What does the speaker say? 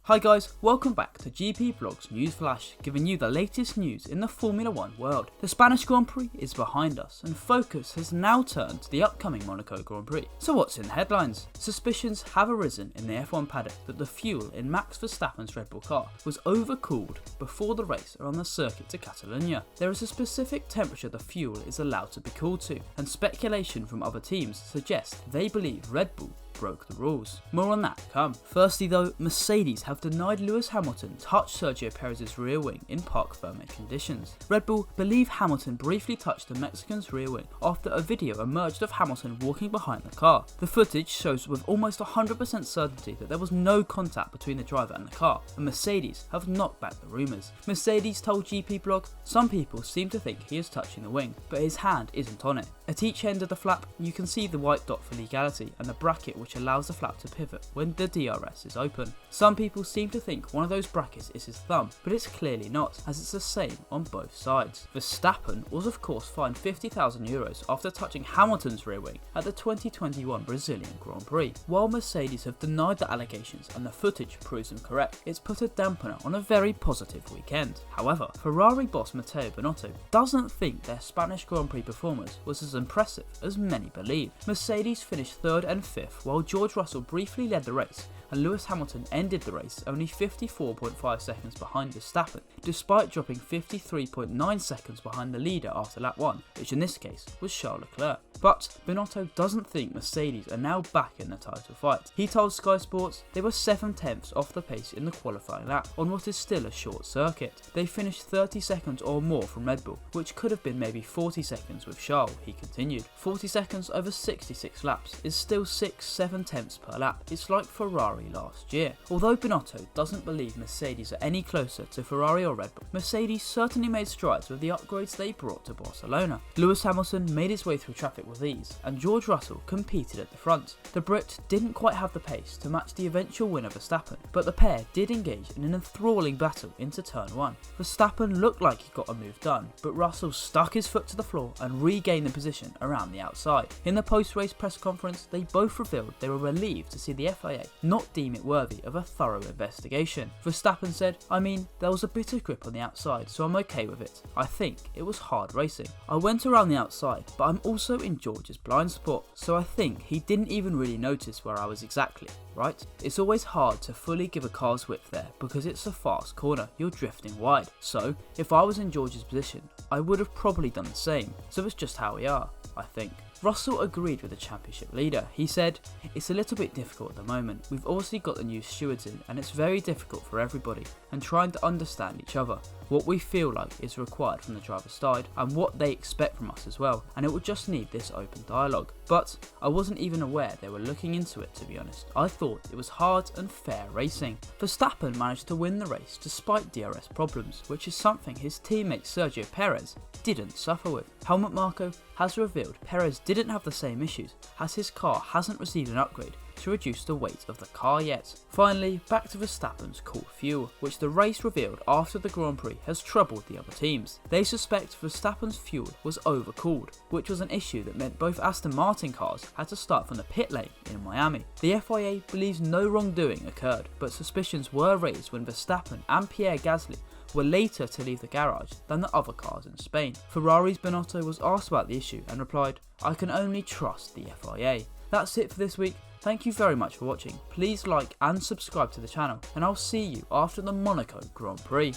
Hi guys, welcome back to GPblog News Flash, giving you the latest news in the Formula 1 world. The Spanish Grand Prix is behind us and focus has now turned to the upcoming Monaco Grand Prix. So what's in the headlines? Suspicions have arisen in the F1 paddock that the fuel in Max Verstappen's Red Bull car was overcooled before the race around the circuit to Catalonia. There is a specific temperature the fuel is allowed to be cooled to, and speculation from other teams suggests they believe Red Bull broke the rules. More on that to come. Firstly though, Mercedes have denied Lewis Hamilton touched Sergio Perez's rear wing in parc fermé conditions. Red Bull believe Hamilton briefly touched the Mexican's rear wing after a video emerged of Hamilton walking behind the car. The footage shows with almost 100% certainty that there was no contact between the driver and the car, and Mercedes have knocked back the rumours. Mercedes told GPblog, "Some people seem to think he is touching the wing, but his hand isn't on it. At each end of the flap, you can see the white dot for legality and the bracket which allows the flap to pivot when the DRS is open. Some people seem to think one of those brackets is his thumb, but it's clearly not, as it's the same on both sides." Verstappen was of course fined €50,000 after touching Hamilton's rear wing at the 2021 Brazilian Grand Prix. While Mercedes have denied the allegations and the footage proves them correct, it's put a dampener on a very positive weekend. However, Ferrari boss Matteo Binotto doesn't think their Spanish Grand Prix performance was as impressive as many believe. Mercedes finished 3rd and 5th while George Russell briefly led the race, and Lewis Hamilton ended the race only 54.5 seconds behind Verstappen, despite dropping 53.9 seconds behind the leader after lap 1, which in this case was Charles Leclerc. But Binotto doesn't think Mercedes are now back in the title fight. He told Sky Sports they were 7/10 off the pace in the qualifying lap on what is still a short circuit. They finished 30 seconds or more from Red Bull, which could have been maybe 40 seconds with Charles, he continued. 40 seconds over 66 laps is still 6/7 per lap. It's like Ferrari last year. Although Binotto doesn't believe Mercedes are any closer to Ferrari or Red Bull, Mercedes certainly made strides with the upgrades they brought to Barcelona. Lewis Hamilton made his way through traffic with ease, and George Russell competed at the front. The Brit didn't quite have the pace to match the eventual winner Verstappen, but the pair did engage in an enthralling battle into turn 1. Verstappen looked like he got a move done, but Russell stuck his foot to the floor and regained the position around the outside. In the post-race press conference, they both revealed they were relieved to see the FIA not deem it worthy of a thorough investigation. Verstappen said, "I mean, there was a bit of grip on the outside, so I'm okay with it. I think it was hard racing. I went around the outside, but I'm also in George's blind spot, so I think he didn't even really notice where I was exactly, right? It's always hard to fully give a car's width there because it's a fast corner, you're drifting wide. So if I was in George's position, I would have probably done the same, so it's just how we are, I think." Russell agreed with the championship leader. He said, "It's a little bit difficult at the moment. We've obviously got the new stewards in and it's very difficult for everybody and trying to understand each other, what we feel like is required from the driver's side and what they expect from us as well, and it will just need this open dialogue. But I wasn't even aware they were looking into it, to be honest. I thought it was hard and fair racing." Verstappen managed to win the race despite DRS problems, which is something his teammate Sergio Perez didn't suffer with. Helmut Marko has revealed Perez didn't have the same issues as his car hasn't received an upgrade to reduce the weight of the car yet. Finally, back to Verstappen's cooled fuel, which the race revealed after the Grand Prix has troubled the other teams. They suspect Verstappen's fuel was overcooled, which was an issue that meant both Aston Martin cars had to start from the pit lane in Miami. The FIA believes no wrongdoing occurred, but suspicions were raised when Verstappen and Pierre Gasly were later to leave the garage than the other cars in Spain. Ferrari's Binotto was asked about the issue and replied, "I can only trust the FIA." That's it for this week. Thank you very much for watching. Please like and subscribe to the channel, and I'll see you after the Monaco Grand Prix.